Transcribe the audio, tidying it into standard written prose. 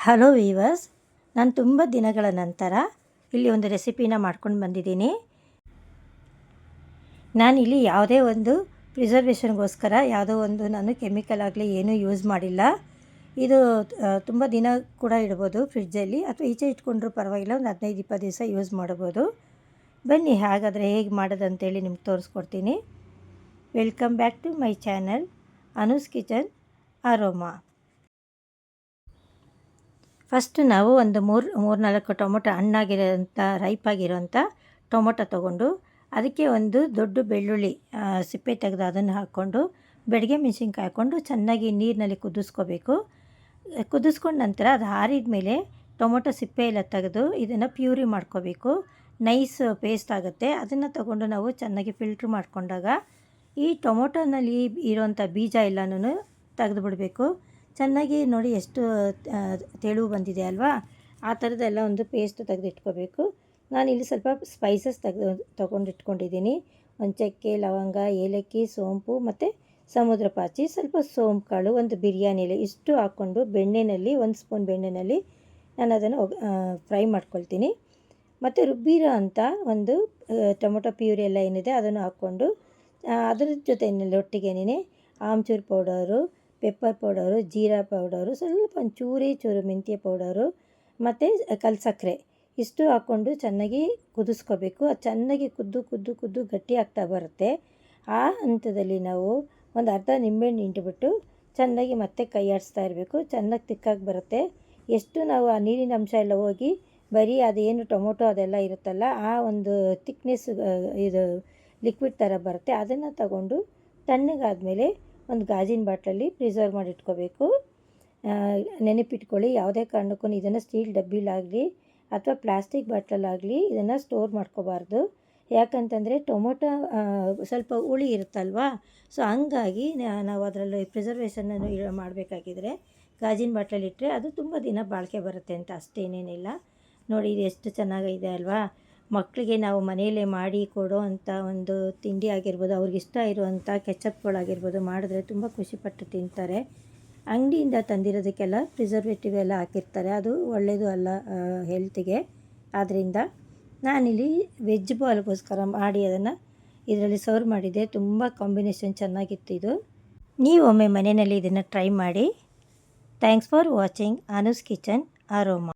Hello viewers, ನಾನು ತುಂಬ ದಿನಗಳ ನಂತರ ಇಲ್ಲಿ ಒಂದು ರೆಸಿಪಿನ ಮಾಡ್ಕೊಂಡು ಬಂದಿದ್ದೀನಿ. ನಾನಿಲ್ಲಿ ಯಾವುದೇ ಒಂದು ಪ್ರಿಸರ್ವೇಷನ್ಗೋಸ್ಕರ ಯಾವುದೋ ಒಂದು ನಾನು ಕೆಮಿಕಲ್ ಆಗಲಿ ಏನೂ ಯೂಸ್ ಮಾಡಿಲ್ಲ. ಇದು ತುಂಬ ದಿನ ಕೂಡ ಇಡ್ಬೋದು ಫ್ರಿಡ್ಜಲ್ಲಿ, ಅಥವಾ ಈಚೆ ಇಟ್ಕೊಂಡ್ರೂ ಪರವಾಗಿಲ್ಲ, ಒಂದು 15-20 ದಿವಸ ಯೂಸ್ ಮಾಡ್ಬೋದು. ಬನ್ನಿ ಹಾಗಾದರೆ ಹೇಗೆ ಮಾಡೋದಂತೇಳಿ ನಿಮ್ಗೆ ತೋರಿಸ್ಕೊಡ್ತೀನಿ. Welcome back to my channel Anu's kitchen aroma. First ನಾವು ಒಂದು 3-4 ಟೊಮೊಟೊ ಹಣ್ಣಾಗಿರೋಂಥ ರೈಪಾಗಿರೋಂಥ ಟೊಮೊಟೊ ತೊಗೊಂಡು ಅದಕ್ಕೆ ಒಂದು ದೊಡ್ಡ ಬೆಳ್ಳುಳ್ಳಿ ಸಿಪ್ಪೆ ತೆಗೆದು ಅದನ್ನು ಹಾಕ್ಕೊಂಡು ಬೆಡಗೆ ಮೆಣಸಿನ್ಕಾಯಿ ಹಾಕ್ಕೊಂಡು ಚೆನ್ನಾಗಿ ನೀರಿನಲ್ಲಿ ಕುದಿಸ್ಕೋಬೇಕು. ಕುದಿಸ್ಕೊಂಡ ನಂತರ ಅದು ಆರಿದ ಮೇಲೆ ಟೊಮೊಟೊ ಸಿಪ್ಪೆ ಎಲ್ಲ ತೆಗೆದು ಇದನ್ನು ಪ್ಯೂರಿ ಮಾಡ್ಕೋಬೇಕು. ನೈಸ್ ಪೇಸ್ಟ್ ಆಗುತ್ತೆ. ಅದನ್ನು ತಗೊಂಡು ನಾವು ಚೆನ್ನಾಗಿ ಫಿಲ್ಟ್ರ್ ಮಾಡ್ಕೊಂಡಾಗ ಈ ಟೊಮೊಟೊನಲ್ಲಿ ಇರೋವಂಥ ಬೀಜ ಎಲ್ಲನೂ ತೆಗೆದು ಬಿಡಬೇಕು. ಚೆನ್ನಾಗಿ ನೋಡಿ ಎಷ್ಟು ತೆಳು ಬಂದಿದೆ ಅಲ್ವಾ, ಆ ಥರದ್ದೆಲ್ಲ ಒಂದು ಪೇಸ್ಟ್ ತೆಗೆದಿಟ್ಕೋಬೇಕು. ನಾನಿಲ್ಲಿ ಸ್ವಲ್ಪ ಸ್ಪೈಸಸ್ ತೊಗೊಂಡಿಟ್ಕೊಂಡಿದ್ದೀನಿ. ಒಂದು ಚಕ್ಕೆ, ಲವಂಗ, ಏಲಕ್ಕಿ, ಸೋಂಪು ಮತ್ತು ಸಮುದ್ರ ಪಾಚಿ, ಸ್ವಲ್ಪ ಸೋಂಪು ಕಾಳು, ಒಂದು ಬಿರಿಯಾನಿ ಎಲೆ, ಇಷ್ಟು ಹಾಕ್ಕೊಂಡು ಬೆಣ್ಣೆಯಲ್ಲಿ 1 ಸ್ಪೂನ್ ಬೆಣ್ಣೆಯಲ್ಲಿ ನಾನು ಅದನ್ನು ಫ್ರೈ ಮಾಡ್ಕೊಳ್ತೀನಿ. ಮತ್ತು ರುಬ್ಬಿರೋ ಅಂಥ ಒಂದು ಟೊಮೊಟೊ ಪ್ಯೂರಿ ಎಲ್ಲ ಏನಿದೆ ಅದನ್ನು ಹಾಕ್ಕೊಂಡು ಅದರ ಜೊತೆಯಲ್ಲಿ ಒಟ್ಟಿಗೆನೇ ಆಮ್ಚೂರು ಪೌಡರು, ಪೆಪ್ಪರ್ ಪೌಡರು, ಜೀರಾ ಪೌಡರು, ಸ್ವಲ್ಪ ಚೂರು ಮೆಂತ್ಯ ಪೌಡರು ಮತ್ತು ಕಲ್ಸಕ್ಕರೆ ಇಷ್ಟು ಹಾಕ್ಕೊಂಡು ಚೆನ್ನಾಗಿ ಕುದಿಸ್ಕೋಬೇಕು. ಅದು ಚೆನ್ನಾಗಿ ಕುದ್ದು ಗಟ್ಟಿ ಆಗ್ತಾ ಬರುತ್ತೆ. ಆ ಹಂತದಲ್ಲಿ ನಾವು ಒಂದು ಅರ್ಧ ನಿಂಬೆಹಣ್ಣು ಹಿಂಡಿಬಿಟ್ಟು ಚೆನ್ನಾಗಿ ಮತ್ತೆ ಕೈ ಆಡಿಸ್ತಾ ಇರಬೇಕು. ಚೆನ್ನಾಗಿ ತಿಕ್ಕಾಗಿ ಬರುತ್ತೆ. ಎಷ್ಟು ನಾವು ಆ ನೀರಿನ ಅಂಶ ಎಲ್ಲ ಹೋಗಿ ಬರೀ ಅದೇನು ಟೊಮೊಟೊ ಅದೆಲ್ಲ ಇರುತ್ತಲ್ಲ, ಆ ಒಂದು ತಿಕ್ನೆಸ್ ಇದು ಲಿಕ್ವಿಡ್ ಥರ ಬರುತ್ತೆ. ಅದನ್ನು ತಗೊಂಡು ತಣ್ಣಗಾದಮೇಲೆ ಒಂದು ಗಾಜಿನ ಬಾಟ್ಲಲ್ಲಿ ಪ್ರಿಸರ್ವ್ ಮಾಡಿಟ್ಕೋಬೇಕು. ನೆನಪಿಟ್ಕೊಳ್ಳಿ, ಯಾವುದೇ ಕಾರಣಕ್ಕೂ ಇದನ್ನು ಸ್ಟೀಲ್ ಡಬ್ಬಿಲಾಗಲಿ ಅಥವಾ ಪ್ಲಾಸ್ಟಿಕ್ ಬಾಟ್ಲಲ್ಲಾಗಲಿ ಇದನ್ನು ಸ್ಟೋರ್ ಮಾಡ್ಕೋಬಾರ್ದು. ಯಾಕಂತಂದರೆ ಟೊಮೊಟೊ ಸ್ವಲ್ಪ ಹುಳಿ ಇರುತ್ತಲ್ವ, ಸೊ ಹಂಗಾಗಿ ನಾವು ಅದರಲ್ಲಿ ಪ್ರಿಸರ್ವೇಷನನ್ನು ಮಾಡಬೇಕಾಗಿದ್ರೆ ಗಾಜಿನ ಬಾಟ್ಲಲ್ಲಿಟ್ಟರೆ ಅದು ತುಂಬ ದಿನ ಬಾಳಿಕೆ ಬರುತ್ತೆ ಅಂತ ಅಷ್ಟೇನೇನಿಲ್ಲ. ನೋಡಿ ಇದು ಎಷ್ಟು ಚೆನ್ನಾಗಿದೆ ಅಲ್ವಾ. ಮಕ್ಕಳಿಗೆ ನಾವು ಮನೆಯಲ್ಲೇ ಮಾಡಿ ಕೊಡೋ ಅಂಥ ಒಂದು ತಿಂಡಿ ಆಗಿರ್ಬೋದು, ಅವ್ರಿಗಿಷ್ಟ ಇರುವಂಥ ಕೆಚಪ್ಗಳಾಗಿರ್ಬೋದು ಮಾಡಿದ್ರೆ ತುಂಬ ಖುಷಿಪಟ್ಟು ತಿಂತಾರೆ. ಅಂಗಡಿಯಿಂದ ತಂದಿರೋದಕ್ಕೆಲ್ಲ ಪ್ರಿಸರ್ವೇಟಿವ್ ಎಲ್ಲ ಹಾಕಿರ್ತಾರೆ, ಅದು ಒಳ್ಳೆಯದು ಅಲ್ಲ ಹೆಲ್ತಿಗೆ. ಆದ್ದರಿಂದ ನಾನಿಲ್ಲಿ ವೆಜ್ ಬಾಲ್ಗೋಸ್ಕರ ಮಾಡಿ ಅದನ್ನು ಇದರಲ್ಲಿ ಸರ್ವ್ ಮಾಡಿದ್ದೆ. ತುಂಬ ಕಾಂಬಿನೇಷನ್ ಚೆನ್ನಾಗಿತ್ತು ಇದು. ನೀವೊಮ್ಮೆ ಮನೆಯಲ್ಲಿ ಇದನ್ನು ಟ್ರೈ ಮಾಡಿ. Thanks for watching Anu's kitchen aroma.